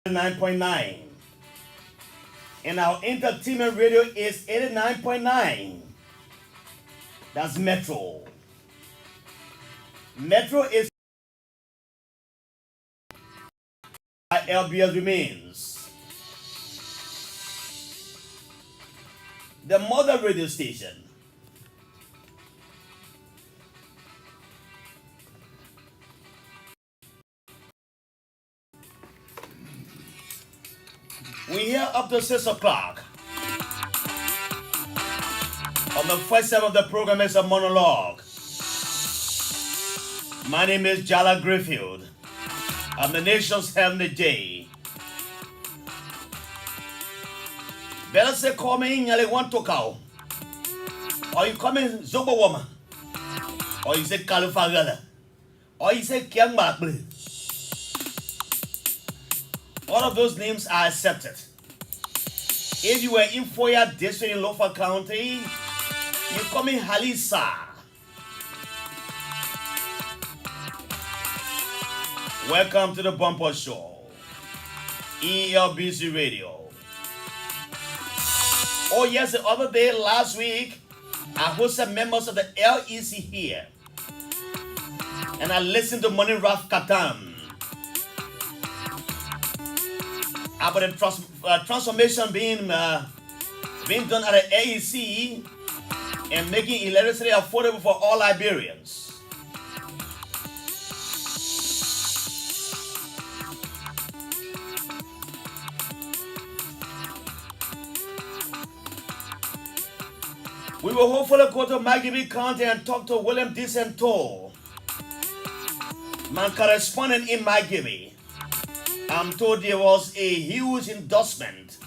9.9. And our entertainment radio is 89.9. That's Metro. Metro is LBS remains. The mother radio station. We're here up to 6 o'clock. On the first step of the program is a monologue. My name is Jallah Grayfield. I'm the nation's heavenly J. Better say call me Nyale want to cow. Or you call me Zobo woman. Or you say Kalufagala. Or you say Kyang Makble. All of those names are accepted. If you were in Foya district in Lofa County, you call me Halisa. Welcome to the Bumper Show, ELBC Radio. Oh yes, the other day, last week, I hosted members of the LEC here. And I listened to Money Raf Katam about the transformation being done at the AEC and making electricity affordable for all Liberians. We will hopefully go to Maggie County and talk to William DeSanto, my correspondent in Maggie. I'm told there was a huge endorsement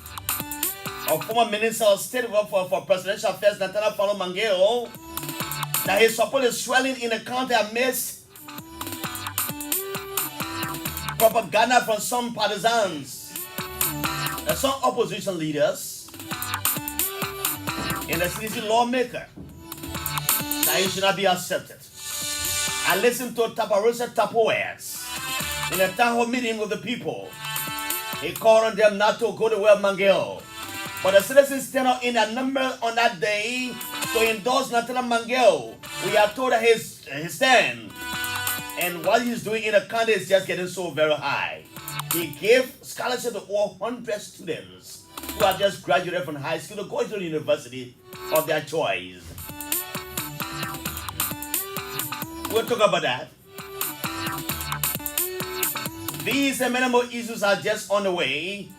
of former Minister of State for Presidential Affairs, Nathaniel Falo Mangeo, that his support is swelling in the county amidst propaganda from some partisans and some opposition leaders and the CDC lawmaker that he should not be accepted. I listened to Taparosa Tapoes in a town hall meeting with the people. He called on them not to go to Well Mangel. But the citizens stand out in a number on that day to endorse Nathaniel Mangel. We are told that his stand and what he's doing in the county is just getting so very high. He gave scholarship to over 100 students who have just graduated from high school to go to the university of their choice. We'll talk about that. These and many more issues are just on the way.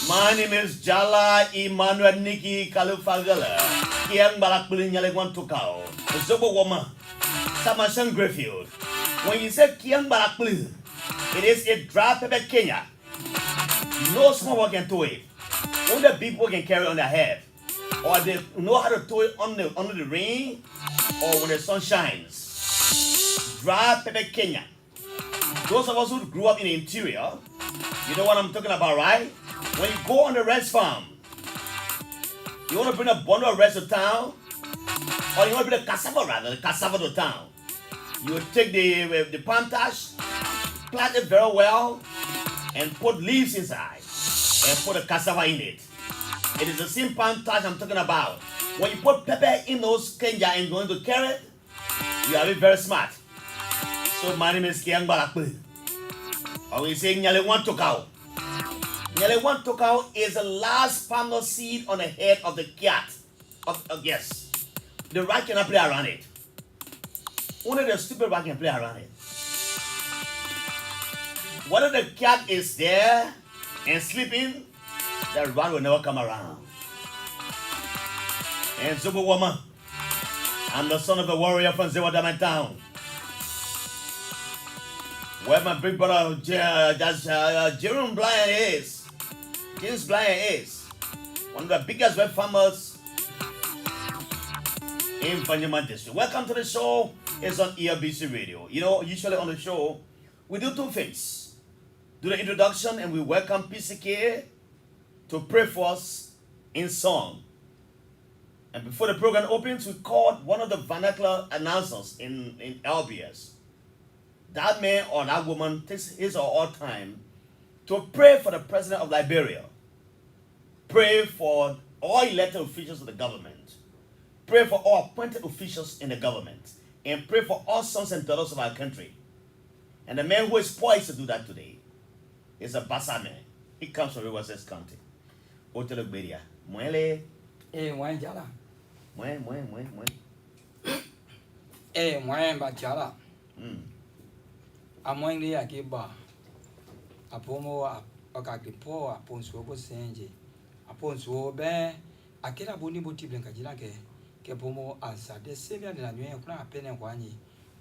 My name is Jallah Emmanuel Niki Kalufagala. Kiang Balak Bulinyalewan Tukao. Zobo Woma. Samashan Grayfield. When you say Kiang Balak Bulu, it is a dry pepper Kenya. No small one can tow it. Only the people can carry on their head. Or they know how to tow it under the rain or when the sun shines. Dry pepper Kenya. Those of us who grew up in the interior, you know what I'm talking about, right? When you go on the rice farm, you want to bring a bundle of rice to town, or you want to bring the cassava to town. You take the palm tash, plant it very well, and put leaves inside, and put the cassava in it. It is the same palm tash I'm talking about. When you put pepper in those Kenya and going to carry it, you are very smart. So my name is Kiang Balakbu. Or we say Nyale want to cow. Nyale want to cow is the last palm nut seed on the head of the cat. Yes. The rat cannot play around it. Only the stupid rat can play around it. Whether the cat is there and sleeping, the rat will never come around. And Superwoman, I'm the son of a warrior from Zewadama Town. Where my big brother Jerome Bryan is. James Bryan is one of the biggest web farmers in Panjama district. Welcome to the show. It's on ELBC Radio. You know, usually on the show, we do two things. Do the introduction and we welcome PCK to pray for us in song. And before the program opens, we called one of the vernacular announcers in LBS. That man or that woman takes his or her time to pray for the president of Liberia. Pray for all elected officials of the government. Pray for all appointed officials in the government. And pray for all sons and daughters of our country. And the man who is poised to do that today is a Bassa man. He comes from Riverside County. Jallah Grayfield. Mwele. Mwen Jallah. Mwen. Mwen ba Jallah. Amwen li akiba. Apomo akakipo aponso bo senje. Aponso be akira boni boti blenka jila ke pomo asa de sevia de la nuit kuna apene kwani.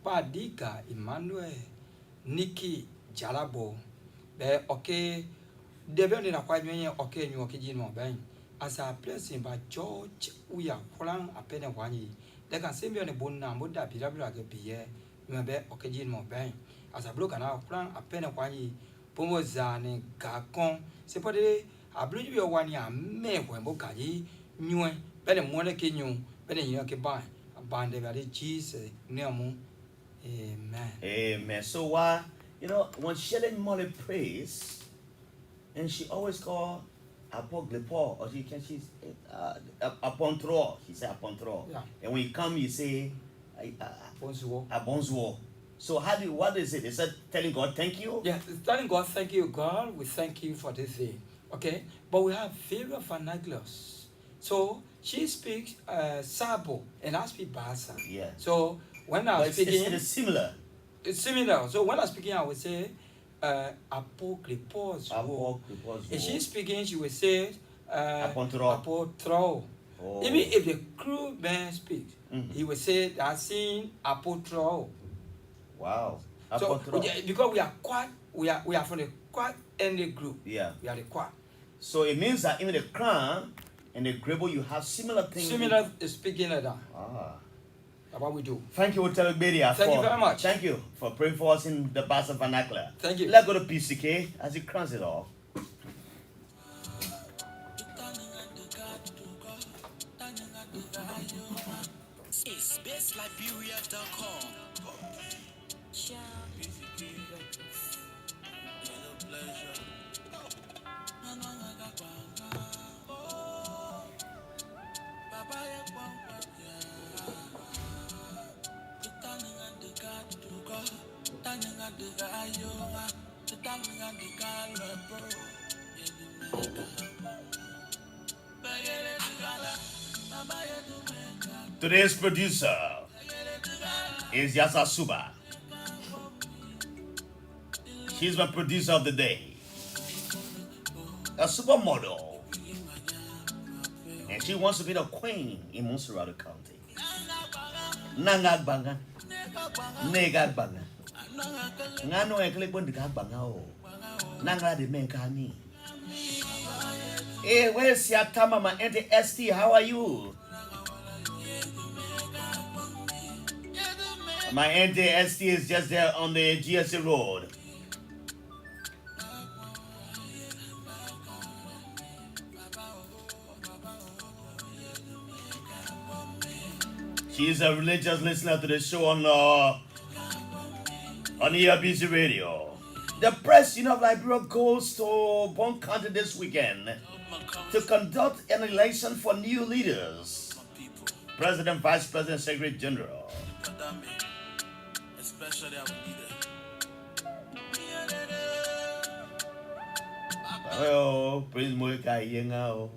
Pa dika Emmanuel Niki Jalabo be okay debe ni na kwa nyenye okay nyu okiji no ben asa blessing ba George uya kuran apene kwani de kan sembe ne bonna moda birabira ke biye mbe okiji no ben asa bloka na kuran apene kwani pomo zane gakon c'est pas de ablu yo wani a me kwa mboka yi nyu be ne mo ne ke nyu be ne nyu ke ban abande ba de Jesus ne amu. Amen. Amen. So when Shellen Molly prays, and she always call Apoglepo, or she's Apontro. She say Apontro. Yeah. And when you come, you say Bonjour. Abonzuo. So what is it? Is that telling God thank you? Yeah, telling God thank you, God. We thank you for this day. Okay, but we have various vernaculars. So she speaks Sabo, and I speak Bassa. Yeah. So when I was speaking, it's similar. It's similar. So when I was speaking, I would say Apocryphos. If she's speaking, she would say Apotro. Oh. Even if the crew man speaks, he would say that scene Apotro. Wow. So because we are from the quad ended group. Yeah. We are the quad. So it means that in the crown and the grable you have similar things. Similar speaking like that. Ah. That's what we do. Thank you, Jallah Grayfield. Thank you very much. Thank you for praying for us in the Bassa vernacular. Thank you. Let's go to PCK as he crowns it off. It's bestliberia.com. Today's producer is Yasa Suba. She's my producer of the day. A supermodel. And she wants to be the queen in Monserrate County. Nangag banga. Negag banga. Ngano ekle bon digag banga o. Nangla de menkani. Hey, where's your tama, my Auntie ST? How are you? My Auntie ST is just there on the GSC road. She's a religious listener to the show on ERBC Radio. The President of Liberia goes to Bon County this weekend to conduct an election for new leaders. President, Vice President, Secretary General. Especially our leader. Oh, Prince Moika Yengao.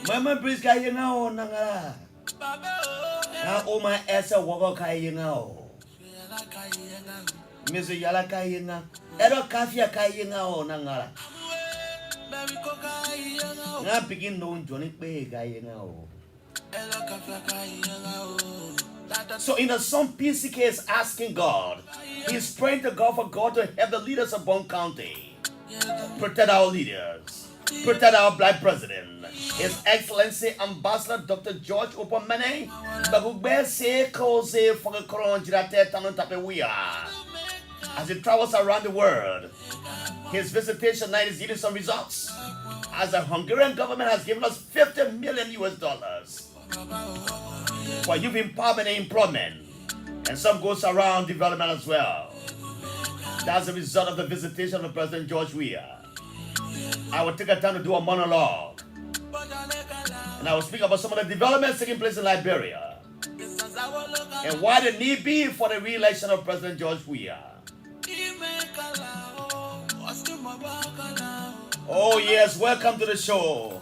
Mama Prince Kayengao Nanga. Now, oh, my Esa Waka Kayengao. Mr. Jallah Kayengao. Edo Kafia Kayengao Nanga. Now, begin doing Johnny Bay Kayengao. So in the song, PCK is asking God. He's praying to God for God to help the leaders of Bon County. Protect our leaders. Protect our black president. His Excellency Ambassador Dr. George Opomene. As he travels around the world His visitation night is yielding some results. As the Hungarian government has given us 50 million US dollars for youth empowerment and employment. And some goes around development as well. That's the result of the visitation of President George Weah. I will take a time to do a monologue. And I will speak about some of the developments taking place in Liberia. And why the need be for the re-election of President George Weah. Oh yes, welcome to the show.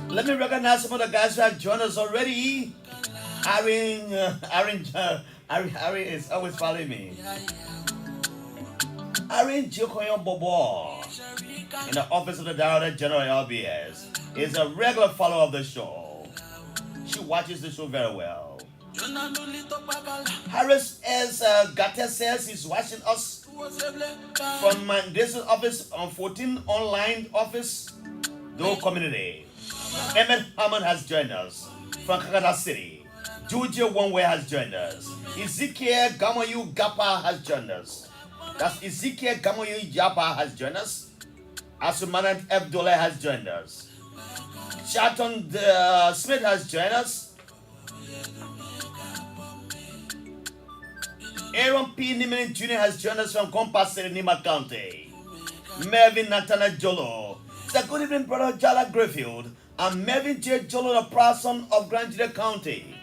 Let me recognize some of the guys who have joined us already. Aaron is always following me. Aaron Jokoyon Bobo in the office of the Director General LBS is a regular follower of the show. She watches the show very well. Harris S. Gates says he's watching us from my district office on 14 online office, though community. Emmett Hammond has joined us from Kakata City. Georgia One-Way has joined us. Ezekiel Gamayu Gapa has joined us. That's Ezekiel Gamayu Japa has joined us. Asumanat Abdullah has joined us. Charlton Smith has joined us. Aaron P. Niman Jr. has joined us from Compass City, Nima County. Mervyn Natana Jolo. It's a good evening, brother Jallah Grayfield. I'm Mervyn J. Jolo, the proud son of Grand Judah County.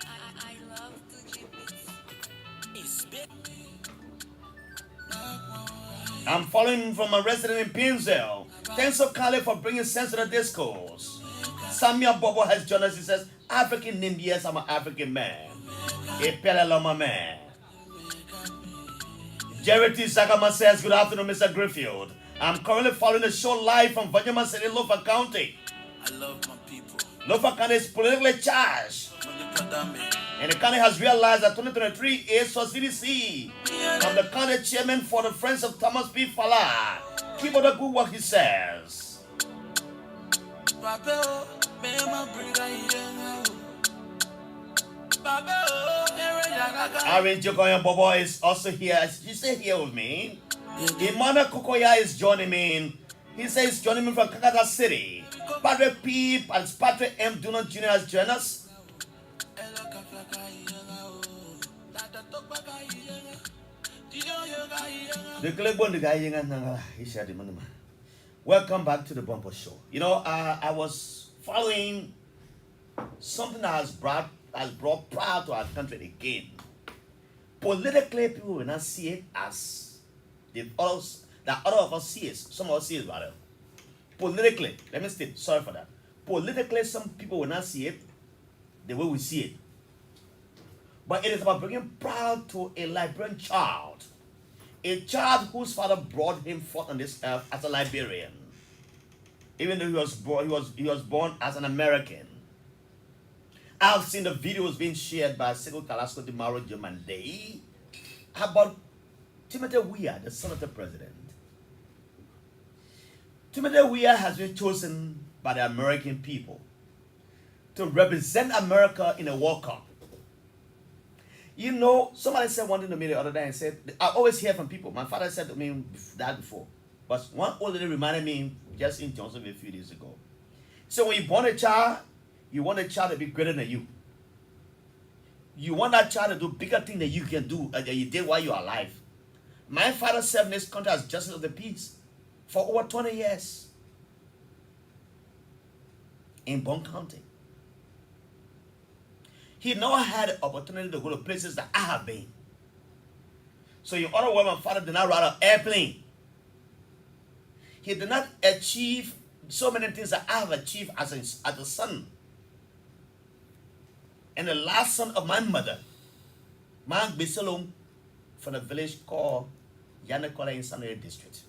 I'm following from a resident in Pinzel. Thanks to Kale for bringing sense to the discourse. Samuel Bobo has joined us. He says, African name, yes, I'm an African man. A Pelaloma man. Jerry T. Sakama says, good afternoon, Mr. Grayfield. I'm currently following the show live from Vajama City, Lofa County. I love my people. Lofa County is politically charged. And the county has realized that 2023 is for CDC. I'm the county chairman for the Friends of Thomas P. Fala. Keep on the good work, he says. Aaron Jokoyan Bobo is also here. You stay here with me. Imana Kokoya is joining me. He says joining me from Kakata City. Padre P. and Padre M. Dunan Jr. has joined us. Welcome back to the Bumper Show. You know, I was following something that has brought pride to our country again. Politically, people will not see it as that other of us see it. Some of us see it rather. Politically, let me state, sorry for that. Politically, some people will not see it the way we see it. But it is about bringing pride to a Liberian child. A child whose father brought him forth on this earth as a Liberian. Even though he was born as an American. I've seen the videos being shared by Sego Kalasco de Maro Jomande about Timothy Weah, the son of the president. Timothy Weah has been chosen by the American people to represent America in a World Cup. You know, somebody said one thing to me the other day and said, I always hear from people. My father said to me that before. But one old lady reminded me just in Johnsonville a few days ago. So when you born a child, you want a child to be greater than you. You want that child to do bigger things than you can do, that you did while you are alive. My father served in this country as Justice of the Peace for over 20 years in Bon County. He never had the opportunity to go to places that I have been. So in other words, my father did not ride an airplane. He did not achieve so many things that I have achieved as a son. And the last son of my mother, Mark Bisalom, from a village called Yanekola in Sanere district.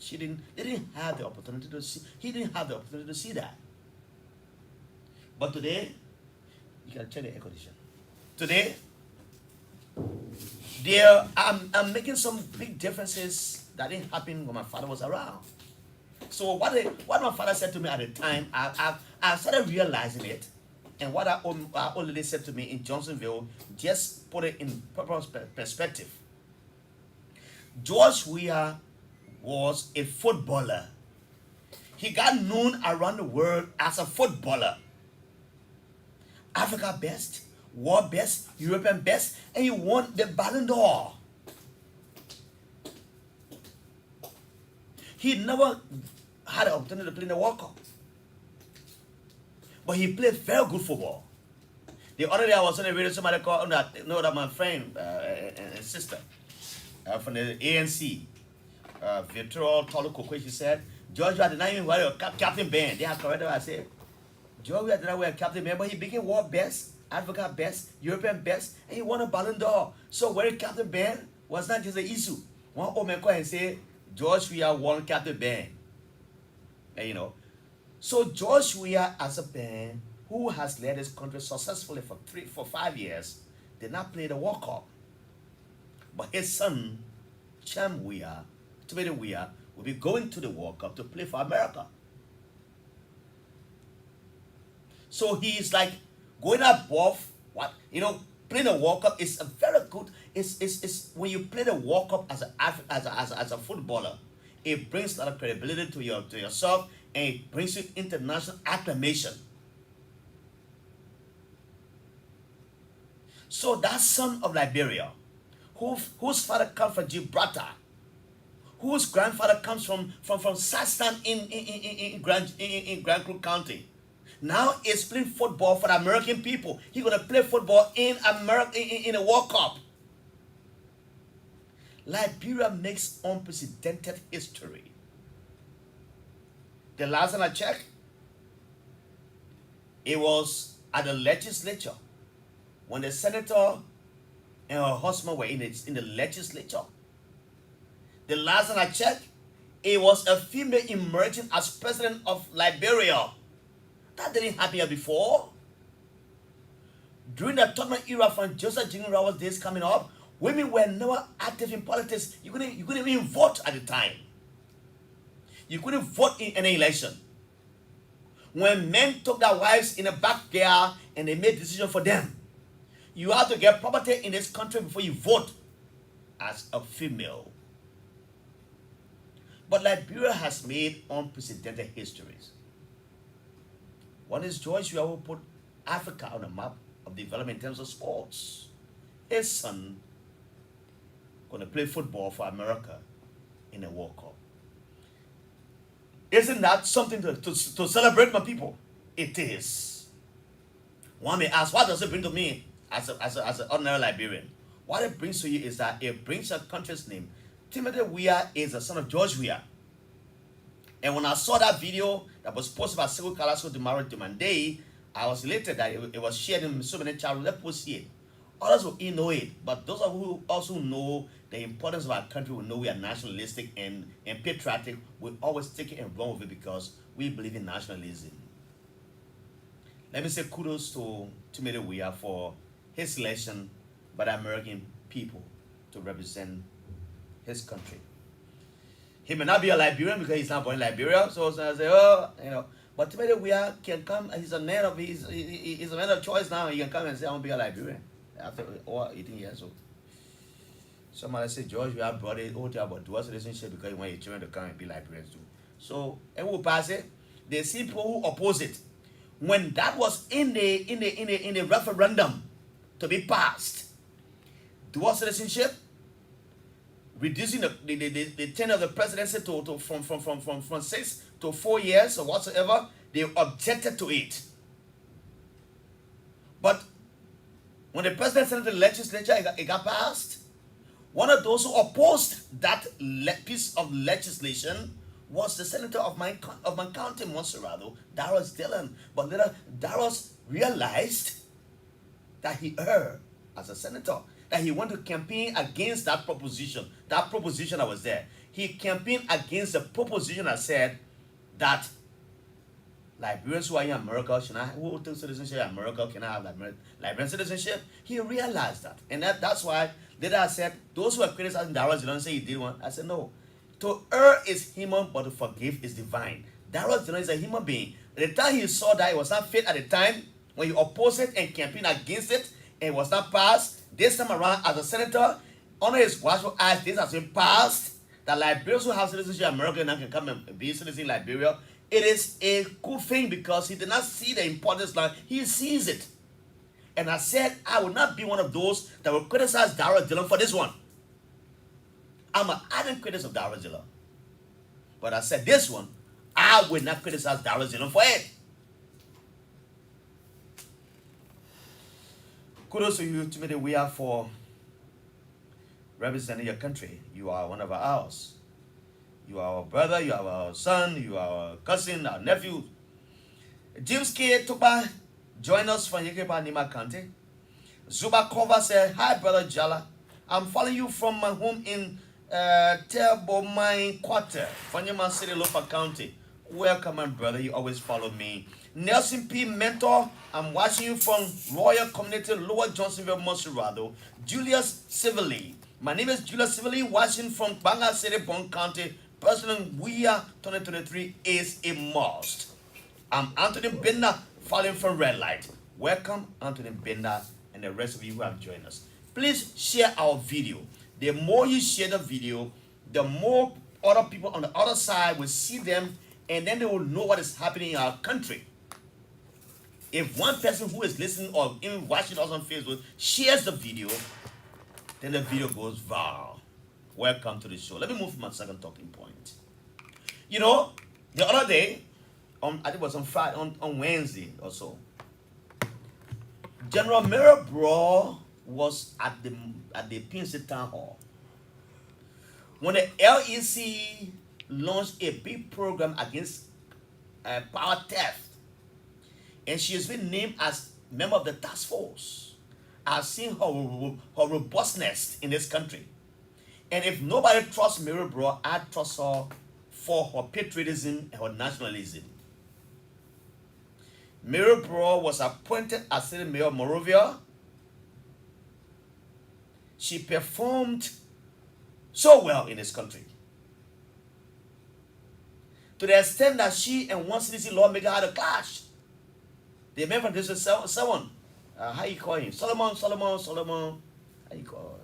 They didn't have the opportunity to see. He didn't have the opportunity to see that. But today, you can check the air condition. Today, There, I'm making some big differences that didn't happen when my father was around. So what my father said to me at the time, I started realizing it, and what our old lady said to me in Johnsonville just put it in proper perspective. George Weah was a footballer. He got known around the world as a footballer. Africa best, world best, European best, and he won the Ballon d'Or. He never had an opportunity to play in the World Cup. But he played very good football. The other day I was on the radio, somebody called that my friend and sister from the ANC, Victoria Toluko, she said, Georgia did not even wear a captain band. They have corrected what I said. Georgia did not wear a captain band, but he became world best, Africa best, European best, and he won a Ballon d'Or. So wearing captain band was not just an issue. One old man called and say, George Weah won captain band. And, so George Weah as a band who has led his country successfully for 5 years did not play the World Cup. But his son, Timothy Weah, will be going to the World Cup to play for America. So he is like going above what playing the World Cup is a very good. It's when you play the World Cup as a footballer, it brings a lot of credibility to yourself, and it brings you international acclamation. So that son of Liberia, whose father comes from Gibraltar, whose grandfather comes from Sastan in Grand Creek County, now is playing football for the American people. He's gonna play football in America in a World Cup. Liberia makes unprecedented history. The last time I checked, it was at the legislature when the senator and her husband were in the legislature. The last time I checked, it was a female emerging as president of Liberia. That didn't happen here before. During the Tottenham era from Joseph Jimmy Roberts days coming up, women were never active in politics. You couldn't even vote at the time. You couldn't vote in any election. When men took their wives in the backyard and they made decisions for them, you have to get property in this country before you vote as a female. But Liberia has made unprecedented histories. One is George Weah who put Africa on the map of development in terms of sports. His son going to play football for America in a World Cup. Isn't that something to celebrate, my people? It is. One may ask, what does it bring to me as an ordinary Liberian? What it brings to you is that it brings a country's name. Timothy Weah is the son of George Weah. And when I saw that video that was posted by Sekou Kalasko Dumare Dumande, I was elated that it was shared in so many channels. Let's post it. Others will know it, but those of who also know the importance of our country will know we are nationalistic and patriotic. We always take it and run with it because we believe in nationalism. Let me say kudos to Timothy Weah for his selection by the American people to represent his country. He may not be a Liberian because he's not born in Liberia, so I say, but Timothy Weah can come. He's a man of choice now. He can come and say, I want to be a Liberian after 18 years old. Somebody said George Weah brought it all about divorce relationship because he wanted his children to come and be Liberians too. So and we'll pass it. They see people who oppose it. When that was in the referendum to be passed, divorce relationship, reducing the tenure of the presidency from 6 to 4 years or whatsoever, they objected to it. But when the president sent it to the legislature, it got passed. One of those who opposed that piece of legislation was the senator of my county, Monserrado, Darius Dillon. But later, Darius realized that he erred as a senator, that he wanted to campaign against that proposition that was there. He campaigned against the proposition that said that Liberians who are in America, who took citizenship in America cannot have Liberian citizenship. He realized that. And that's why later I said, those who are criticizing Darrell Dillon say he did one. I said, no. To err is human, but to forgive is divine. Darrell Dillon is a human being. At the time he saw that it was not fit at the time, when you opposed it and campaigned against it, and it was not passed, this time around as a senator, under his watchful eyes, this has been passed, that Liberians who have citizenship in America now can come and be citizens in Liberia. It is a good thing because he did not see the importance now. He sees it. And I said, I will not be one of those that will criticize Darrell Dillon for this one. I'm an ardent critic of Darrell Dillon. But I said, this one, I will not criticize Darrell Dillon for it. Kudos to you, Timothy. We are for representing your country. You are one of ours. You are our brother, you are our son, you are our cousin, our nephew. James K. Tupa join us from Yekepa Nima County. Zuba Kova said, hi brother Jallah. I'm following you from my home in Terbomine Quarter, Fanyama City, Lopa County. Welcome, my brother. You always follow me. Nelson P. Mentor, I'm watching you from Royal Community, Lower Johnsonville, Monserrado. Julius Civilly. My name is Julius Civilly, watching from Banga City, Bon County. President Weah 2023 is a must. I'm Anthony Bender, following from Red Light. Welcome, Anthony Bender, and the rest of you who have joined us. Please share our video. The more you share the video, the more other people on the other side will see them, and then they will know what is happening in our country. If one person who is listening or even watching us on Facebook shares the video, then the video goes viral. Welcome to the show. Let me move to my second talking point. You know, the other day, I think it was on Friday, on Wednesday or so, General Mirabro was at the PNC Town Hall when the LEC launched a big program against power theft, and she has been named as member of the task force. I've seen her robustness in this country. And if nobody trusts Mirabro, I trust her for her patriotism and her nationalism. Mirabro was appointed as city mayor of Monrovia. She performed so well in this country, to the extent that she and one CDC lawmaker had a clash. They met from this someone. How you call him? Solomon. How you call him?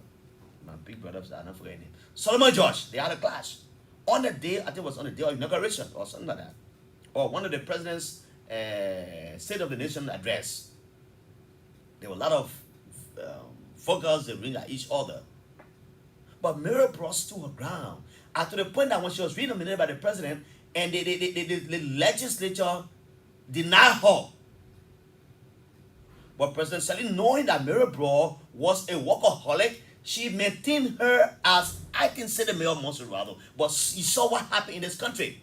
My big brothers, I'm not forgetting him. Solomon George, they had a clash. On the day, I think it was on the day of inauguration or something like that. Or one of the president's State of the Nation address. There were a lot of focus, they ring at each other. But Mirabro stood her ground. And to the point that when she was re-nominated by the president, and the legislature denied her. But President Salim, knowing that Mirabro was a workaholic, she maintained her as acting city mayor of Monserrado. But you saw what happened in this country.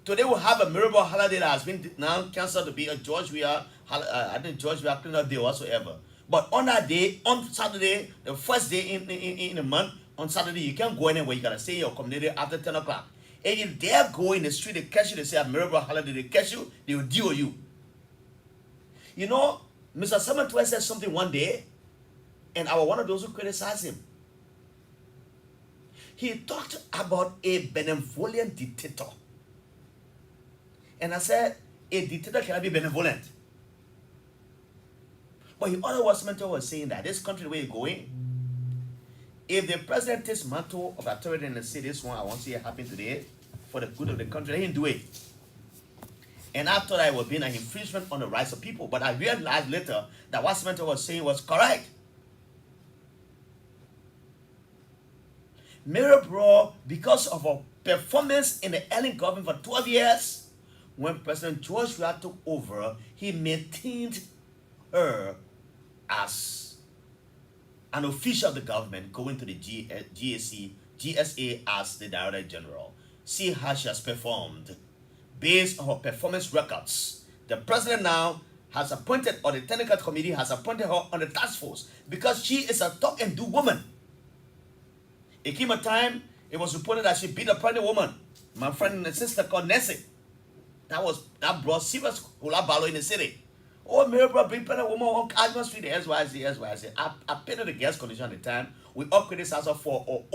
Today we have a Mirabro holiday that has been now cancelled to be a George Weah, I think George Weah cleanup day whatsoever. But on that day, on Saturday, the first day in the month, on Saturday, you can't go anywhere. You gotta stay in your community after 10 o'clock. And if they go in the street, they catch you, they say a Mirabro holiday, they catch you, they will deal with you. You know, Mr. Simon Twice said something one day, and I was one of those who criticized him. He talked about a benevolent dictator. And I said, a dictator cannot be benevolent. But in other words, Mentor was saying that this country, the way it's going, if the president takes mantle of authority and say this one, I want to see it happen today for the good of the country, they didn't do it. And I thought I was being an infringement on the rights of people. But I realized later that what Mentor was saying was correct. Mirabro, because of her performance in the Ellen government for 12 years, when President George Weah took over, he maintained her as an official of the government, going to the GSA as the Director General. See how she has performed. Based on her performance records, the president now has appointed, or the technical committee has appointed her on the task force because she is a talk and do woman. It came a time, it was reported that she beat a pregnant woman, my friend and sister called Nessie. That brought serious battle in the city. Oh, Mirabel bring pregnant woman on Cashman Street, SYZ. I paid the gas condition at the time. We upgraded this house for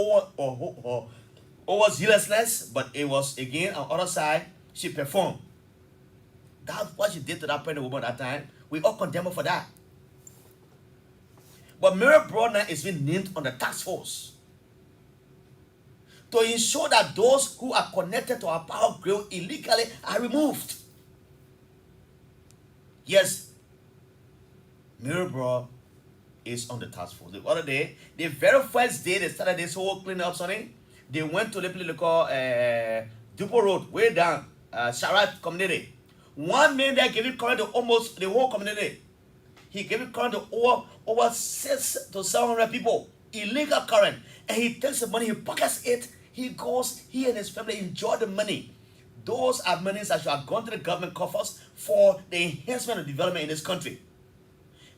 was zealousness, but it was again on the other side. She performed. That's what she did to that pregnant woman at that time. We all condemn her for that. But Mirabel now is being named on the task force to ensure that those who are connected to our power grill illegally are removed. Yes, Mirabel is on the task force. The other day, the very first day they started this whole cleanup, something, they went to the place they call Dupont Road, way down, Sharat community. One man there gave it current to almost the whole community. He gave it current to over 600 to 700 people, illegal current. And he takes the money, he pockets it, he goes, he and his family enjoy the money. Those are monies that should have gone to the government coffers for the enhancement of development in this country.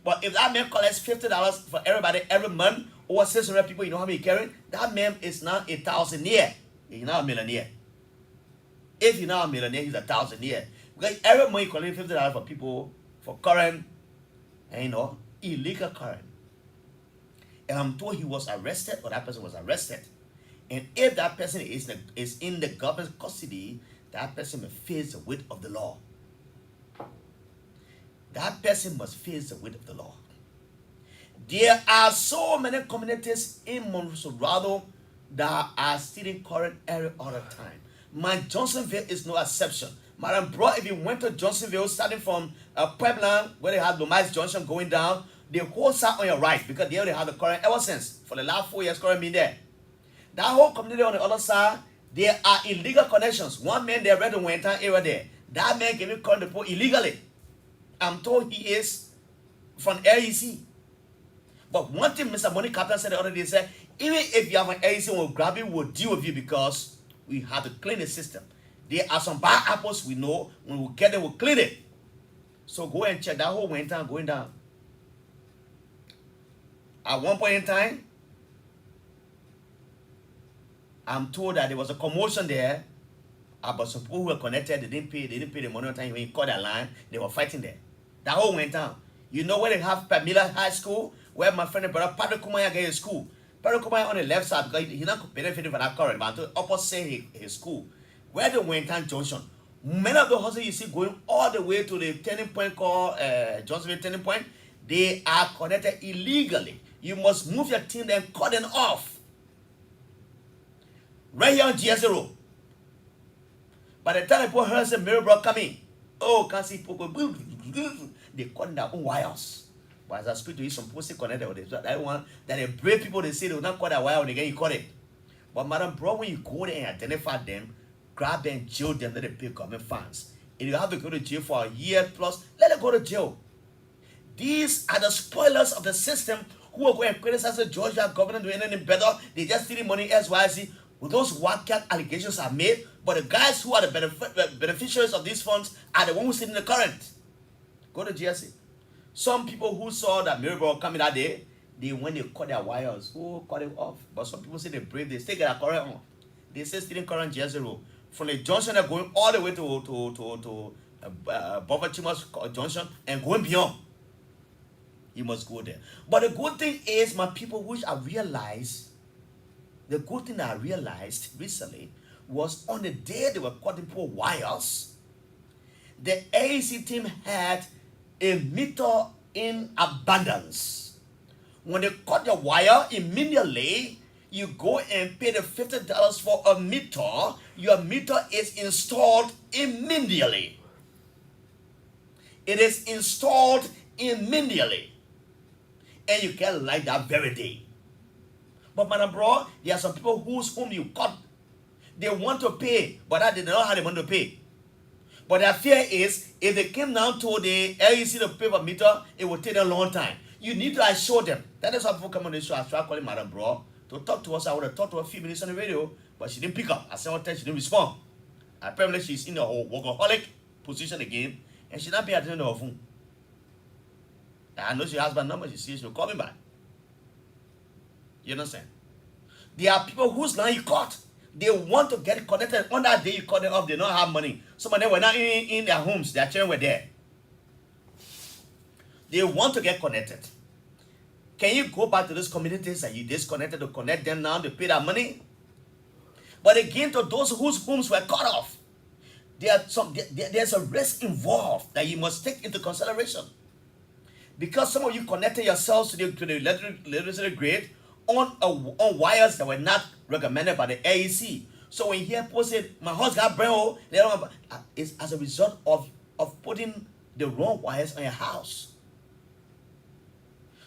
But if that man collects $50 for everybody every month, over 600 people, you know how many he carrying? That man is now a thousandaire. He's not a millionaire. If he's not a millionaire, he's a thousandaire. Because every month he collects $50 for people, for current, and illegal current. And I'm told he was arrested, or that person was arrested. And if that person is in the government's custody, that person must face the weight of the law. That person must face the weight of the law. There are so many communities in Monroe that are stealing current every other time. My Johnsonville is no exception. Madam Bro, if you went to Johnsonville, starting from Puebla, where they had Lomas Junction going down, the whole side on your right, because they already had the current ever since. For the last 4 years, current been there. That whole community on the other side, there are illegal connections. One man there read the winter area there. That man gave me current to put illegally. I'm told he is from LEC. But one thing Mr. Money Captain said the other day, said, even if you have an LEC, we'll grab it, we'll deal with you because we have to clean the system. There are some bad apples we know. When we get them, we'll clean it. So go and check that whole winter going down. At one point in time, I'm told that there was a commotion there about some people who were connected. They didn't pay the money on time. When you called that line, they were fighting there. That whole went down. You know where they have Pamela High School, where my friend and brother Padre Kumaya get his school. Padre Kumaya on the left side because he's not benefiting from that current, but opposite his school. Where the Winton Junction. Many of the houses you see going all the way to the turning point called Johnsonville Turning Point, they are connected illegally. You must move your team and cut them off. Right here on GS0. By the time people heard the Mirabel coming, can't see people go, they cut their own wires. But as I speak to you, some people still connected with it. So that one, that they brave people, they say they will not cut their wire when again you cut it. But Madam Bro, when you go there and identify them, grab them, jail them, let them pay government fines. If you have to go to jail for a year plus, let them go to jail. These are the spoilers of the system who are going to criticize the Georgia government doing anything better. They just stealing money SYZ. Well, those wacky allegations are made, but the guys who are the beneficiaries of these funds are the ones who sit in the current. Go to GSA. Some people who saw that Mirabel coming that day, when they cut their wires, cut it off. But some people say they're brave, they still get a current on. They say stealing current GS0. From the junction, they're going all the way to Buffer Chimas Junction and going beyond. You must go there. But the good thing is, my people, which I realized, the good thing that I realized recently was on the day they were cutting poor wires, the AEC team had a meter in abundance. When they cut your wire, immediately you go and pay the $50 for a meter. Your meter is installed immediately. It is installed immediately. And you can light that very day. But Madam Bro, there are some people whom you cut. They want to pay, but they don't know how they want to pay. But their fear is, if they came down to the LEC to pay for meter, it will take them a long time. You need to assure them. That is why people come on the show. I tried calling Madam Bro to talk to us. I would have talked to her a few minutes on the radio, but she didn't pick up. I sent her a text, she didn't respond. Apparently, she's in a workaholic position again, and she's not paying attention to her phone. I know she has my number. She says she'll call me back. You understand? There are people whose line you cut. They want to get connected. On that day, you call them off, they don't have money. Some of them were not in their homes, their children were there. They want to get connected. Can you go back to those communities that you disconnected to connect them now to pay that money? But again, to those whose homes were cut off, there's a risk involved that you must take into consideration. Because some of you connected yourselves to the electricity grid on wires that were not recommended by the AEC. So when you hear people say, my house got burned, it's as a result of putting the wrong wires on your house.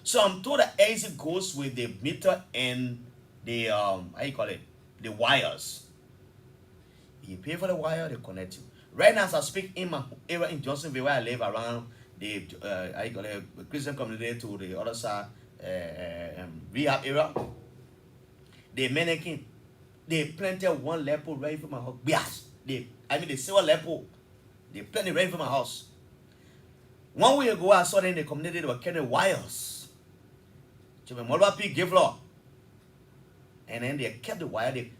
So I'm told that AEC goes with the meter and the the wires. You pay for the wire, they connect you. Right now, as I speak, in my area in Johnsonville, where I live, around the Christian community to the other side, rehab area, they mannequin, they planted one lepo right for my house. Yes, the silver lepo, they planted right for my house. 1 week ago, I saw them in the community, they were carrying wires. To my mother, give law. And then they kept the wire. They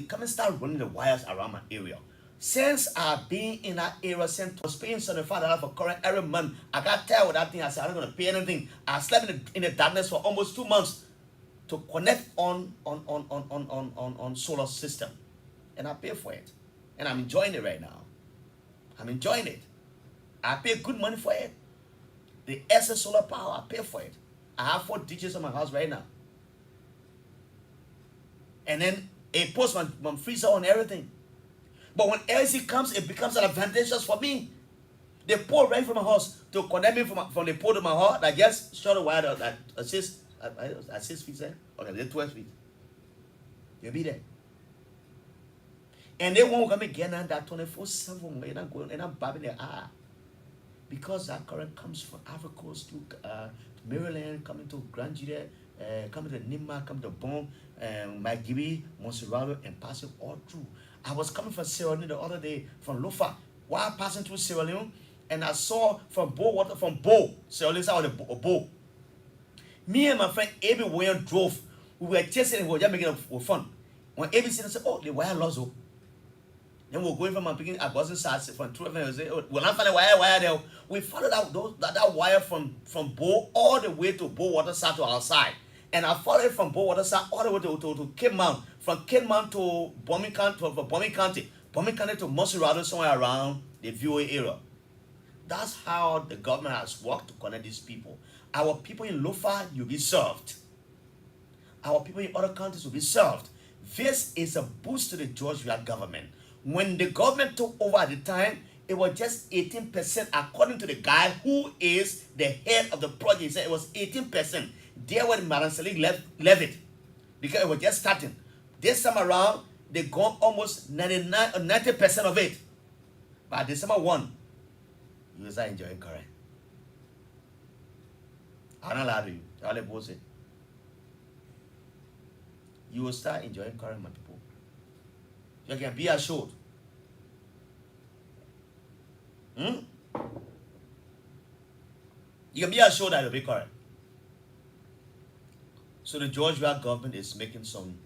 come and start running the wires around my area. Since I've been in that area, since I was paying $75 for current every month, I got tired with that thing. I said, I'm not going to pay anything. I slept in the darkness for almost 2 months to connect on solar system. And I pay for it. And I'm enjoying it right now. I'm enjoying it. I pay good money for it. The excess solar power, I pay for it. I have 4 ditches on my house right now. And then it puts my freezer on everything. But when LC comes, it becomes advantageous for me. They pour right from my house to connect me from the pole to my house. I just short a wire at 6 feet there. Okay, they're 12 feet. You'll be there. And they won't come again and that 24/7 and I'm going and I'm bobbing their eye. Because that current comes from Africa Coast to Maryland, coming to Grand Jude, coming to Nima, coming to Bon, Magibbi, Monserrado, and passing all through. I was coming from Sierra Leone the other day, from Lofa, while passing through Sierra Leone, and I saw from Bo, Sierra Leone, I was a Bo. Me and my friend Abby William drove. We were chasing and we were just making it fun. When Abby said, oh, the wire lost. Then we were going from my beginning, I wasn't sad from 12 and say, oh, we'll not find a wire there. We followed out that wire from Bo all the way to Bo Waterside to our side. And I followed it from Bo Waterside all the way to Cape Mount. From Cape Mount to Bombing County to Monserrado, somewhere around the VOA area. That's how the government has worked to connect these people. Our people in Lofa, you'll be served. Our people in other countries will be served. This is a boost to the Georgia government. When the government took over at the time, it was just 18%, according to the guy who is the head of the project. He said it was 18%. There where Madam Selig left it, because it was just starting. This time around, they gone almost 99 or 90% of it. By December 1, you will start enjoying current. I'm not allowed to you. All the bullshit. You will start enjoying current, my people. You can be assured. You can be assured that it will be current. So the Georgia government is making some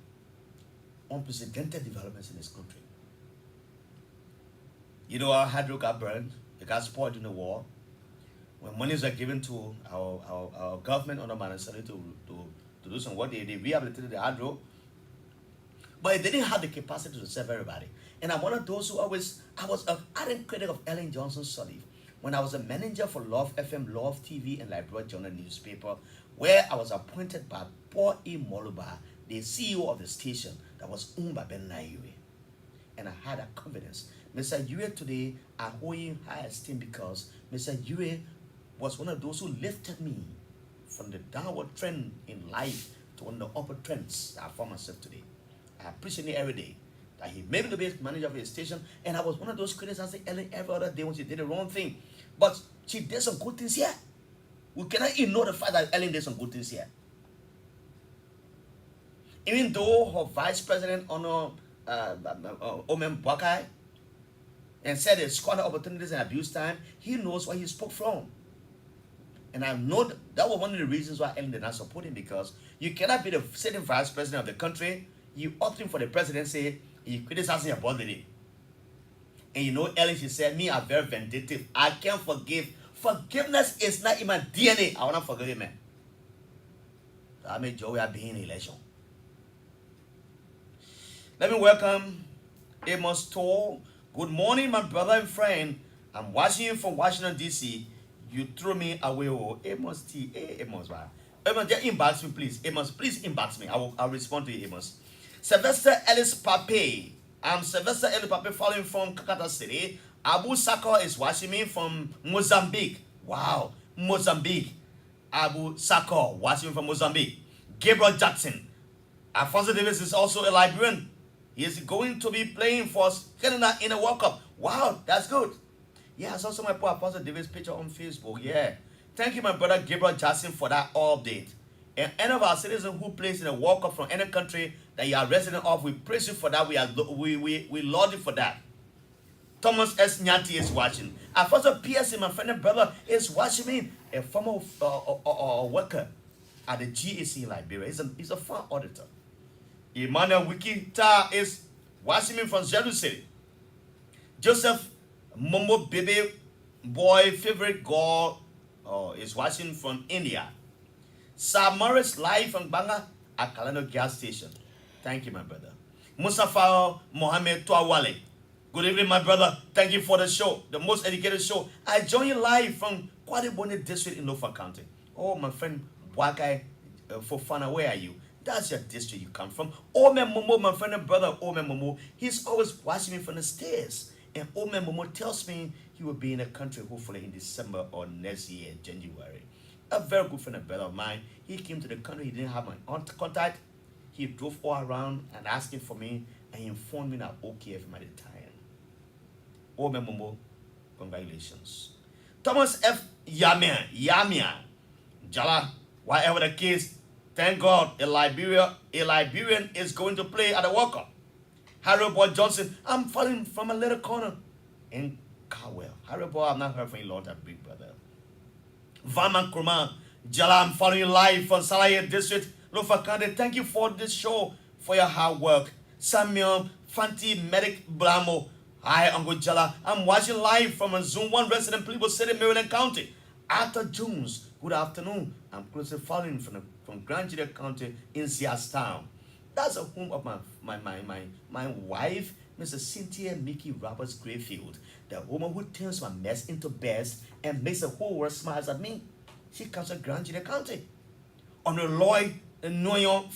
unprecedented developments in this country. You know, our hydro got burned. It got spoiled in the war. When monies are given to our government under Manasali to do some work, they rehabilitated the hydro. But they didn't have the capacity to serve everybody. And I'm one of those who I was an ardent critic of Ellen Johnson Sirleaf when I was a manager for Love FM, Love TV, and Liberia Journal newspaper, where I was appointed by Paul E. Moluba, the CEO of the station that was owned by Ben Naiwe. And I had that confidence. Mr. Yue today, I hold him high esteem because Mr. Yue was one of those who lifted me from the downward trend in life to one of the upper trends that I found myself today. I appreciate it every day that he made me to be manager of his station, and I was one of those critics. I say Ellen every other day when she did the wrong thing, but she did some good things here. We cannot ignore the fact that Ellen did some good things here. Even though her vice president Omen Buckeye and said they squandered opportunities and abuse time, he knows where he spoke from. And I know that was one of the reasons why Ellen did not support him, because you cannot be the sitting vice president of the country, you opting for the presidency, you criticizing your body. And you know, Ellen, she said, me, I'm very vindictive. I can't forgive. Forgiveness is not in my DNA. I want to forgive him, man. I made Joey being in election. Let me welcome Amos Toll. Good morning, my brother and friend. I'm watching you from Washington, D.C. You threw me away. Oh, Amos T. Hey, Amos, wow. Amos, just inbox me, please. Amos, please inbox me. I'll respond to you, Amos. Sylvester Ellis Pape. I'm Sylvester Ellis Pape, following from Kakata City. Abu Sako is watching me from Mozambique. Wow, Mozambique. Abu Sako watching me from Mozambique. Gabriel Jackson. Alfonso Davis is also a Liberian. He is going to be playing for Canada in a World Cup. Wow, that's good. Yeah, I saw somebody put Alfonso Davis picture on Facebook. Yeah. Thank you, my brother Gabriel Jackson, for that update. And any of our citizens who plays in a World Cup from any country that you are resident of, we praise you for that. We laud you for that. Thomas S. Nyanti is watching. Alfonso P.S., my friend and brother, is watching me. A former worker at the GAC in Liberia. He's a farm auditor. Emmanuel Wikita is watching me from Jerusalem. Joseph Momo Baby Boy Favorite Girl is watching from India. Sir Morris live from Banga at Kalano gas station. Thank you, my brother. Mustafa Mohammed Tuawale. Good evening, my brother. Thank you for the show, the most educated show. I join you live from Kwadebone District in Lofa County. Oh, my friend Wakai Fofana, where are you? That's your district you come from. Ome Momo, my friend and brother, Ome Momo, he's always watching me from the stairs. And Ome Momo tells me he will be in the country hopefully in December or next year, January. A very good friend and brother of mine. He came to the country, he didn't have my contact. He drove all around and asking for me, and he informed me that okay if I'm at the time. Ome Momo, congratulations. Thomas F. Yamia, Jallah, whatever the case, thank God a Liberian is going to play at the World Cup. Harry Boy Johnson, I'm falling from a little corner in Cowell. Harry Boy, I've not heard from you long time, big brother. Varman Kurman, Jallah, I'm following you live from Salaya District, Lofa County. Thank you for this show, for your hard work. Samuel Fanti Medic Blamo. Hi, Uncle Jallah. I'm watching live from a Zoom 1 resident, People City, Maryland County. Arthur Jones, good afternoon. I'm closely following from Grand Julia County in Seastown. That's the home of my wife, Mrs. Cynthia Mickey Roberts Grayfield, the woman who turns my mess into best and makes the whole world smiles at me. She comes from Grand Julia County. On a Lloyd Noyon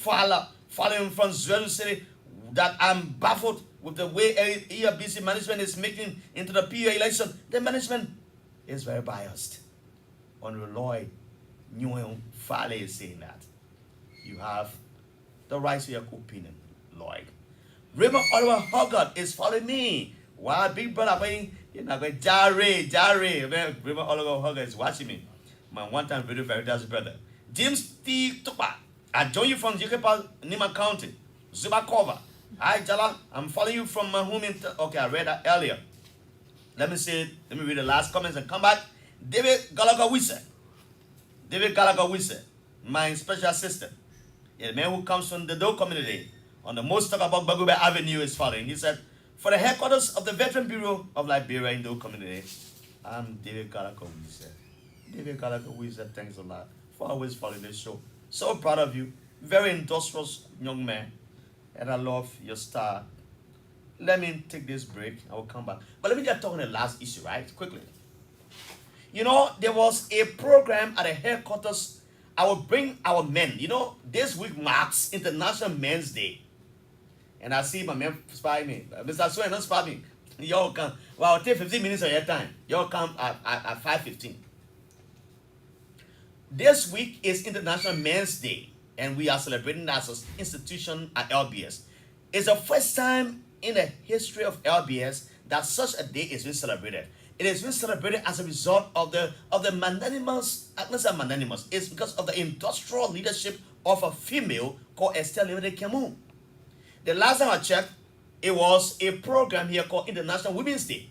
following from Zulu City, that I'm baffled with the way ERBC management is making into the PA election. The management is very biased. On Lloyd Noyon Fale is saying that. You have the right to your opinion, Lloyd. Raymond Oliver Hogarth is following me. Wow, big brother, you're not going Jare. Raymond Oliver Hogarth is watching me. My one-time video veritas brother. James T. Tupa. I join you from Jikapa, Nima County. Zubakova. Hi, Jallah. I'm following you from my home in... Okay, I read that earlier. Let me read the last comments and come back. David Gallagher Wisse, my special assistant. A man who comes from the Doe community on the most talk about Bagube Avenue is following. He said, for the headquarters of the Veteran Bureau of Liberia in Doe community, I'm David Gallagher Wisse. David Gallagher Wisse, thanks a lot for always following this show. So proud of you. Very industrious young man. And I love your style. Let me take this break. I will come back. But let me just talk on the last issue, right? Quickly. You know, there was a program at the headquarters. I will bring our men. You know, this week marks International Men's Day. And I see my man spy me. Mr. Swain, don't spy me. Y'all come. Well, I'll take 15 minutes of your time. Y'all come at 5:15. This week is International Men's Day. And we are celebrating as an institution at LBS. It's the first time in the history of LBS that such a day is being celebrated. It is being celebrated as a result of the magnanimous, not say magnanimous, it's because of the industrial leadership of a female called Estelle Limede Camus. The last time I checked, it was a program here called International Women's Day.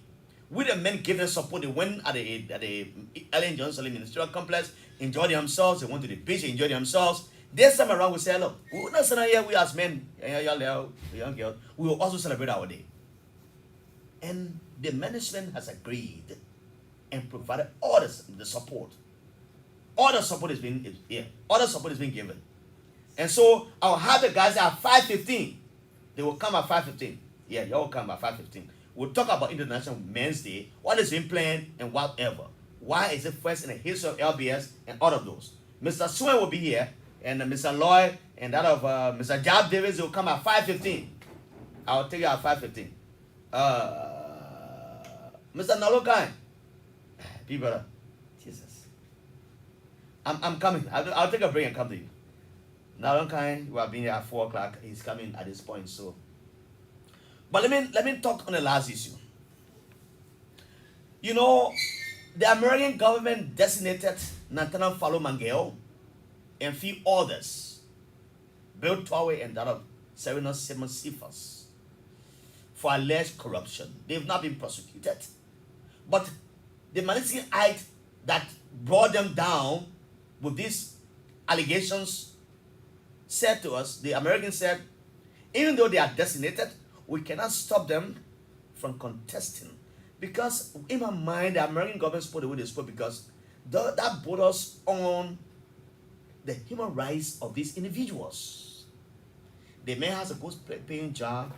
With the men giving support, they went at the Ellen Johnson Ministerial Complex, enjoyed themselves, they went to the beach, enjoyed themselves. This time around, we say, look, we will not celebrate here, we as men, young girls, we will also celebrate our day. And the management has agreed and provided all the support. All the support is being all the support is being given. And so I'll have the guys at 5:15. They will come at 5:15. Yeah, they all come at 5:15. We'll talk about International Men's Day, what is being planned and whatever. Why is it first in the history of LBS and all of those. Mr. Swain will be here, and Mr. Lloyd and that of Mr. Job Davis will come at 5:15. I'll take you at 5:15. Mr. Nalokai, people, Jesus, I'm coming. I'll take a break and come to you. Nalokai, who have been here at 4 o'clock, he's coming at this point. So, but let me talk on the last issue. You know, the American government designated Nathaniel Fallow Mangel and few others, Bill Twawe and that of Serena Simon Cephas, for alleged corruption. They've not been prosecuted. But the Malaysian act that brought them down with these allegations said to us, the Americans said, even though they are designated, we cannot stop them from contesting. Because in my mind, the American government spoke the way they spoke because that borders on the human rights of these individuals. The man has a good paying job.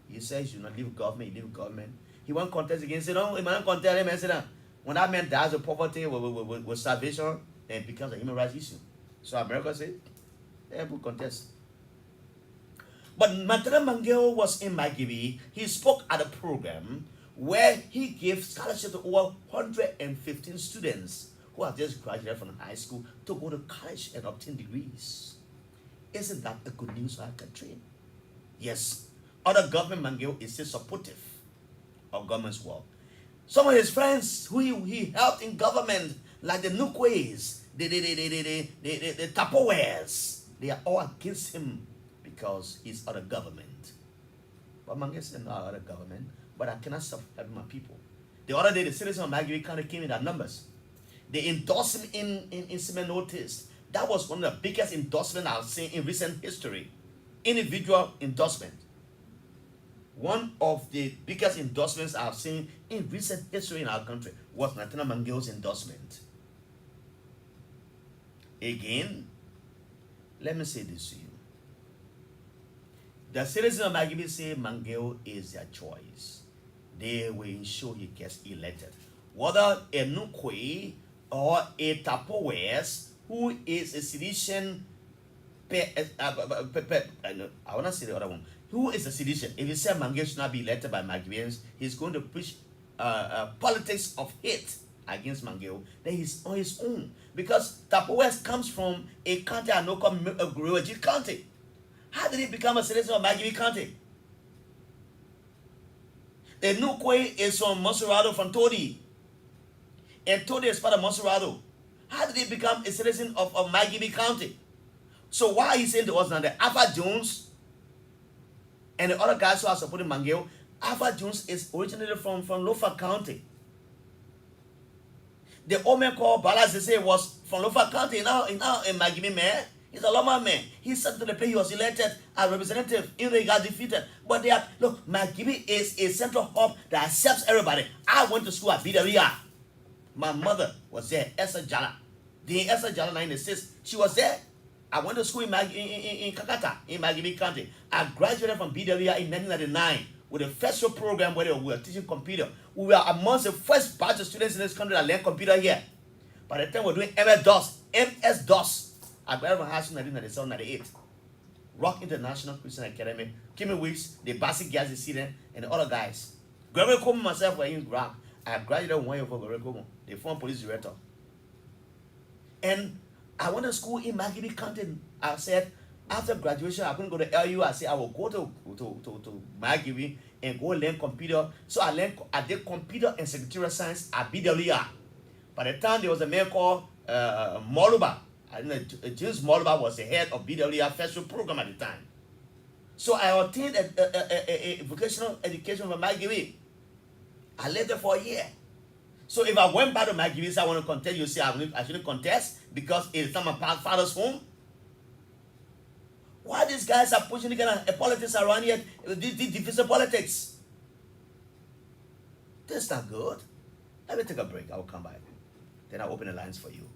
He says, you not leave government, you leave government. He won't contest again. Say, no, he might not contest him and say that. When that man dies of poverty, with starvation, then it becomes a human rights issue. So America said, they will contest. But Nathaniel Mangel was in Magibi. He spoke at a program where he gave scholarship to over 115 students who have just graduated from high school to go to college and obtain degrees. Isn't that a good news for our country? Yes. Other government Mangel is still supportive of government's work. Some of his friends who he helped in government, like the Nukways, the Tupperwares, they are all against him because he's other government. But Mangel said, no, other government, but I cannot stop helping my people. The other day, the citizens of Magui County came in their numbers. They endorsed him in cement notice. That was one of the biggest endorsements I've seen in recent history. Individual endorsement. One of the biggest endorsements I've seen in recent history in our country was Nathaniel Mangel's endorsement. Again, let me say this to you. The citizens of Magibi say Mangel is their choice. They will ensure he gets elected. Whether a Nukwe or a Tupperwares, who is a sedition, I want to say the other one. Who is a sedition? If you say Mangel should not be elected by Magibians, he's going to push politics of hate against Mangel. Then he's on his own. Because Tupperwares comes from a county I know called Gruaji County. How did he become a citizen of Magibi County? The Nukwe is from Monserrado, from Todi. And Todi is part of Monserrado. How did he become a citizen of Magibi County? So why are you saying to us now that Alpha Jones and the other guys who are supporting Mangel, Alpha Jones is originally from Lofa County. The old man called Balazese was from Lofa County, now in Magibi man. He's a Loma man. He said to the place he was elected as representative, even though he got defeated. But they are, look, Magibi is a central hub that accepts everybody. I went to school at BWR. My mother was there, Esther Jallah. The Esther Jallah 96, she was there. I went to school in Kakata, in Magibi County. I graduated from BWR in 1999 with a festival program where we were teaching computer. We were amongst the first batch of students in this country that learned computer here. By the time we were doing MS-DOS, I graduated from high school in 1997, 98. Rock International Christian Academy, Kimmy Weeks, the basic guys you see there, and the other guys. Gregory Como myself were in Rock. I graduated 1 year for Gregory Como, the former police director. And I went to school in Magibi County. I said, after graduation, I couldn't go to LU. I said, I will go to Magibi and go learn computer. So I did computer and secretarial science at BWR. By the time there was a man called Moluba. I know James Moluba was the head of BWR festival program at the time. So I obtained a vocational education from Magibi. I lived there for a year. So if I went back to Magibi, I want to contest, you say I shouldn't contest because it's not my father's home. Why these guys are pushing the kind of politics around here? These divisive politics. This is not good. Let me take a break. I will come back. Then I'll open the lines for you.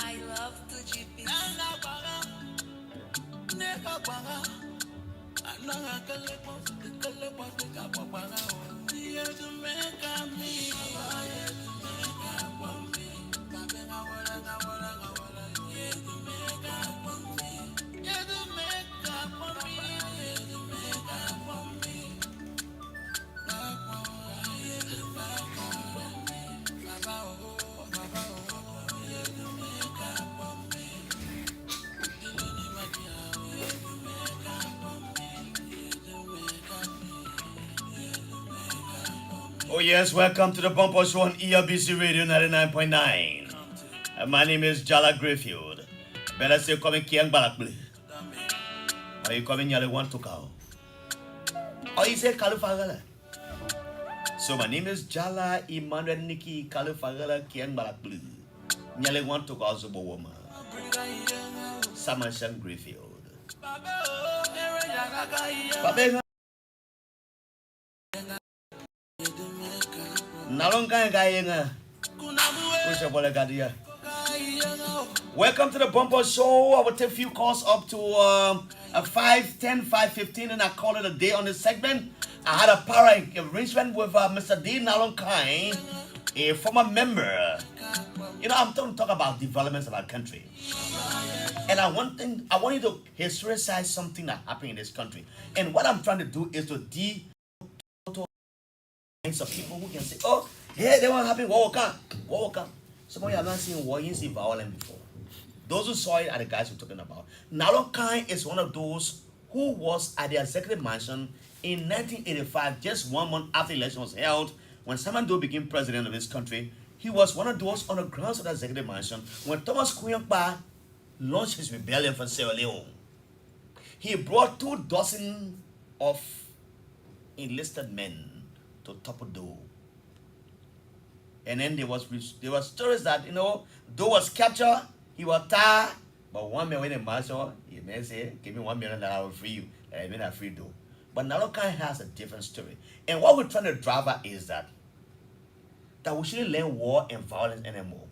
I love the GP. Oh yes, welcome to the Bumper Show on ERBC Radio 99.9. My name is Jallah Grayfield. Better say coming Kiang Balakble. Are you coming Yale want to cow? Or you say Kalufagala? So my name is Jallah Emmanuel Niki Kalufagala Kiang Balakble. Nyale want to call Zobo woman. Samashan Grayfield. Papa Nalonga Gayanga. Welcome to the Bumper Show. I will take a few calls up to 5:10, 5:15, and I call it a day on this segment. I had a power arrangement with Mr. D. Nalonkai, a former member. You know, I'm going to talk about developments of our country. And I want you to historicize something that happened in this country. And what I'm trying to do is to of people who can say, oh, yeah, they want to happen, war. Some of you have not seen war, you see violence before. Those who saw it are the guys we're talking about. Nalonkai is one of those who was at the executive mansion in 1985, just 1 month after the election was held, when Simon Doe became president of this country. He was one of those on the grounds of the executive mansion when Thomas Kuyakba launched his rebellion for Sierra Leone. He brought 24 of enlisted men to topple Doe. And then there was stories that, you know, Doe was captured, he was tired, but 1 man went in marshal, he may say, give me $1 million, I will free you. And I mean, I free Doe. But Nalokai has a different story. And what we're trying to drive at is that we shouldn't learn war and violence anymore.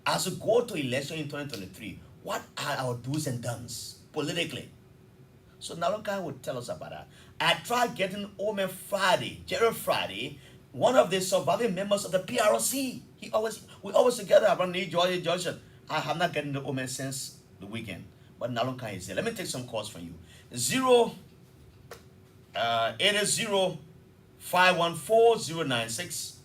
As we go to election in 2023, what are our do's and don'ts politically? So Nalokai will tell us about that. I tried getting Omen Friday, Gerald Friday, one of the surviving members of the PRC. We always together around New Georgia Junction. I have not gotten the Omen since the weekend, but Nalokai is there. Let me take some calls from you. 80514-096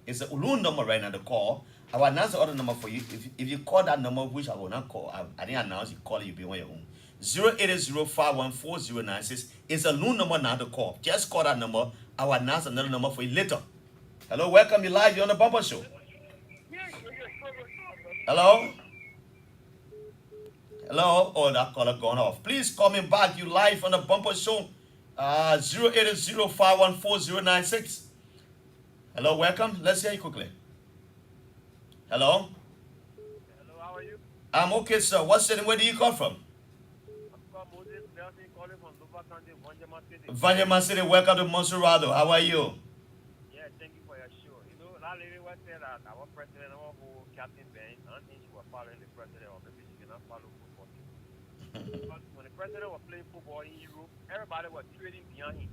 is the Ulun number right now, the call. I will announce the other number for you. If you call that number, which I will not call, I didn't announce, you call it, you'll be on your own. 080514096 is a new number now to call. Just call that number. I will announce another number for you later. Hello, welcome you live. You're on the Bumper Show. Hello? Hello? Oh, that caller gone off. Please call me back. You live on the Bumper Show. 080514096. Hello, welcome. Let's hear you quickly. Hello? Hello, how are you? I'm okay, sir. What city? Where do you call from? Calling from Luba County, Vanjama City. Vanjama City, welcome to Monserrado. How are you? Yeah, thank you for your show. You know, that lady was saying that our president, our who Captain Ben, I don't think she was following the president, or maybe she cannot follow football. Because when the president was playing football in Europe, everybody was trading behind him.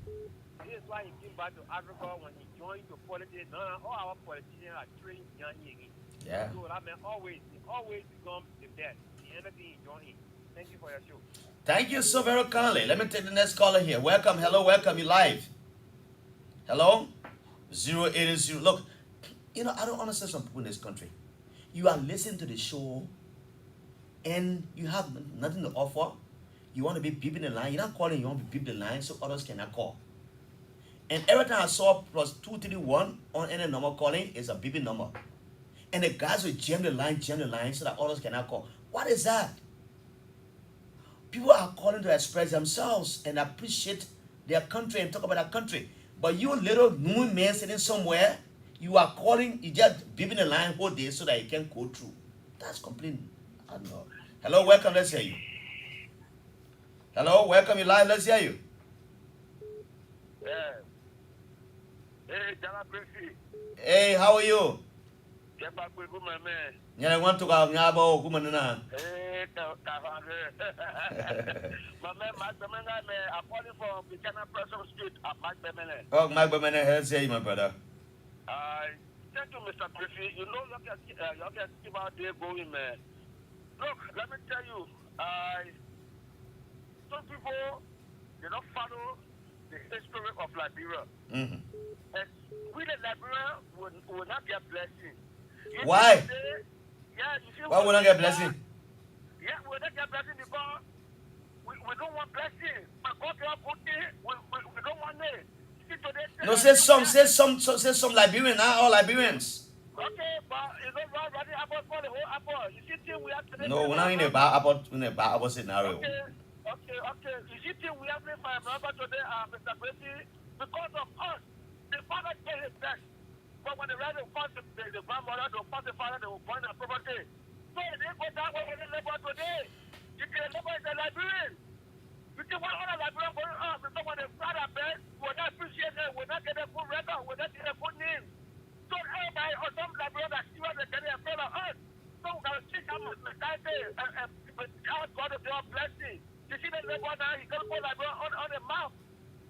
This is why he came back to Africa when he joined the politics. Now all our politicians are trading behind him again. Yeah. So that man always becomes the best in anything he joins in. Thank you for your show. Thank you so very kindly. Let me take the next caller here. Welcome. Hello, welcome. You live. Hello? 080. Look, I don't understand some people in this country. You are listening to the show and you have nothing to offer. You want to be beeping the line. You're not calling, you want to be beeping the line so others cannot call. And every time I saw +231 on any number calling, it's a beeping number. And the guys will jam the line so that others cannot call. What is that? People are calling to express themselves and appreciate their country and talk about their country. But you little new man sitting somewhere, you are calling, you just beeping the line whole day so that you can go through. That's complete. I don't know. Hello, welcome, let's hear you. Hello, welcome, you live, let's hear you. Yeah. Hey, Jallah Grayfield. Hey, how are you? Get back with my man. Yeah, I want to go nyabo kumanana. Hey, my man, Mark Bemene, I'm calling from Buchanan Person Street at Mark Bemene. Oh, my Bemene, let's hear you, my brother. Thank you, Mr. Grayfield. You know, you can keep out there going, man. Look, let me tell you, some people, they don't follow the history of Liberia. Mm-hmm. And we, the Liberia, will not get blessing. Why? Yeah, you see, Why would I get blessing? Yeah, we don't get blessing because we don't want blessing. But God help us, we don't want it. See, today, No, say some Liberian, not all Liberians. Okay, but it's not right, right about for the whole apple. You see, we have today. No, we're not in a bad apple scenario. Okay. You see, we have been my brother today, Mr. Grayfield, because of us. The father gave his best. But when the rather pass the grandmother, they'll pass the father, they will find a property. So they go down where they live today. You can live in the Liberian. You can want all the Liberian going on because when they start a bed, we're not appreciate it, we're not getting a good record, we're not getting a good name. So everybody or some Liberian that see what they're getting a fellow us. So we're going to take them as the guy there and ask God to be a blessing. You see the labor now, he can put Liberian on the mouth.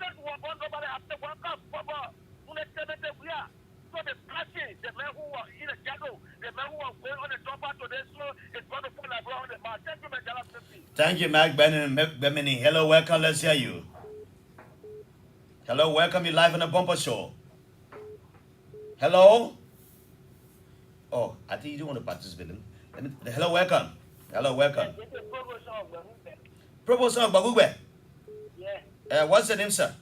That's what one nobody have to work up. We are. So the blessing, the men who are in the ghetto, the men who are going on the top of today, so it's going to put Liberian on the mouth. Thank you, Jallah Grayfield. Thank you, Mark Bemini. Hello, welcome, let's hear you. Hello, welcome you live on the Bumper Show. Hello? Oh, I think you don't want to participate. Hello, welcome. Hello, welcome. Proposal of Bagugbe. Yeah. What's the name, sir?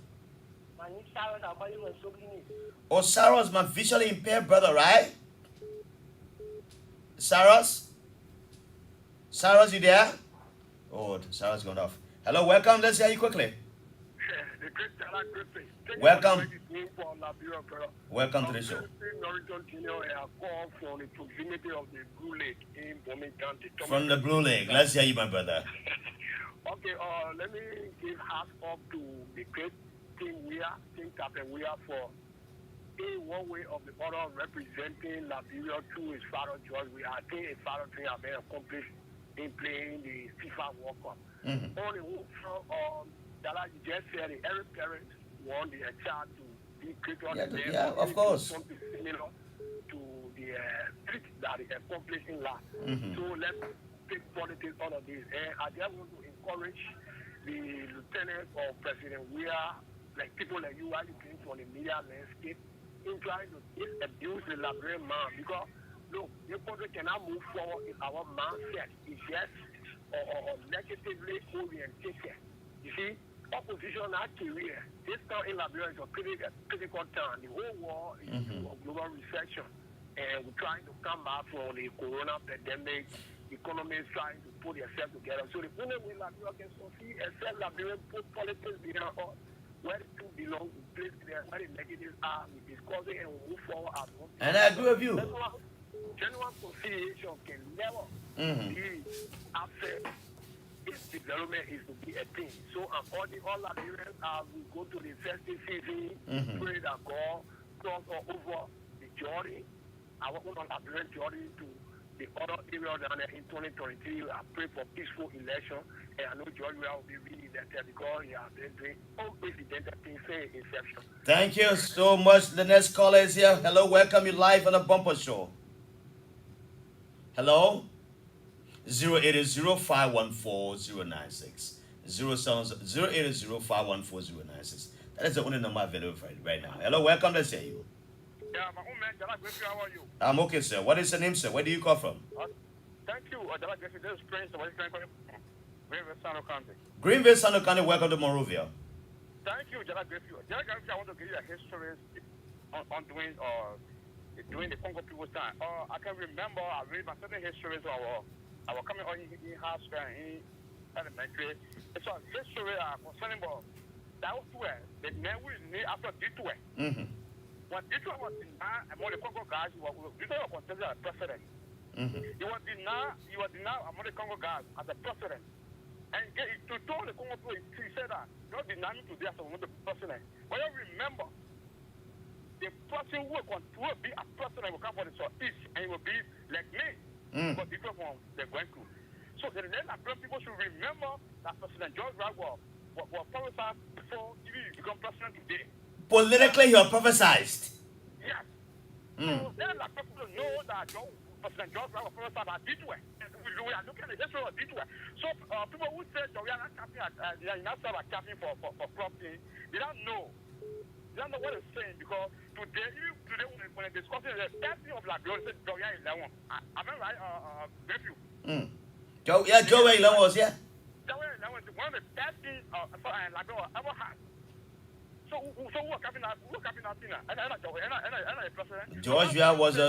My name is Sarah, I'm calling from Soglini. Oh, Sarah's my visually impaired brother, right? Sarah's, you there? Oh, Sarah's gone off. Hello, welcome. Let's hear you quickly. The great Jallah Grayfield. Welcome. Welcome to the show. From the proximity of the Blue Lake in Birmingham. From the Blue Lake. Let's hear you, my brother. Okay, let me give hats up to the great team Captain we are for in one way of the other representing Liberia through his father George. We are taking a father thing have been accomplished in playing the FIFA World Cup. Mm-hmm. On the Jallah, you just said the Eric parents won the chance to be greater than them. Yeah, of course. Something similar to the trick that they accomplished in last. Mm-hmm. So let's take politics out of this. And I just want to encourage the lieutenant or president, we are like people like you are looking for the media landscape in trying to abuse the Liberian man because look, your country cannot move forward if our mindset is just or negatively oriented. You see, opposition our career. This time in Liberia is a critical time. The whole world is into a global recession, and we're trying to come out from the corona pandemic. The economy is trying to put itself together. So the only way Liberia can succeed is that Liberia put politics behind us. Where the two belong, we place there, where the negatives are, we discuss it and we move forward as one. And I agree with you. Genuine conciliation can never be after its development is to be a thing. So I'm urging all Liberians as we go to the festive season, pray that God cross over the journey, our own Liberian journey to the other area down there in 2023. I pray for peaceful election, and I know Georgia will be re-elected because he has been doing unprecedented things since inception. Thank you so much. The next caller is here. Hello, welcome you live on the Bumper Show. Hello? 080-514-096. 080-514-096. That is the only number available right now. Hello, welcome. Let's hear you. Yeah, my own man, Jallah Grayfield, how are you? I'm okay, sir. What is your name, sir? Where do you call from? Thank you, Jallah Grayfield. This is Prince, what is going on? Greenville, Sano County. Greenville, Sano County. Welcome to Monrovia. Thank you, Jallah Grayfield. Jallah Grayfield, I want to give you a history on during the Congo people's time. I can remember, I read my certain histories of our coming on in house in elementary. It's a history concerning that was where the men will need after D2. When D2 was denied among the Congo guys, D2 was considered as president. He was denied among the Congo guys as a president. And to tell the Congo people, he said that, don't deny me today as the president. But you remember, the person who will be a president will come from the southeast and he will be like me. But different from the going through. So the then people should remember that President George Ragwell was prophesied before he become president today. Politically, he was prophesized. Yes. So then people know that President George Ragwell prophesied about D2. We are looking at the history of D2. So people who say we are not capping for property, they don't know. They don't know what it's saying because today when they're discussing the best thing of Liberia, they said Joya 11. Am I right, Grayfield? Joya 11 was, yeah. Joya 11 is one of the best things Liberia ever had. So who are capping that? And president? Georgia was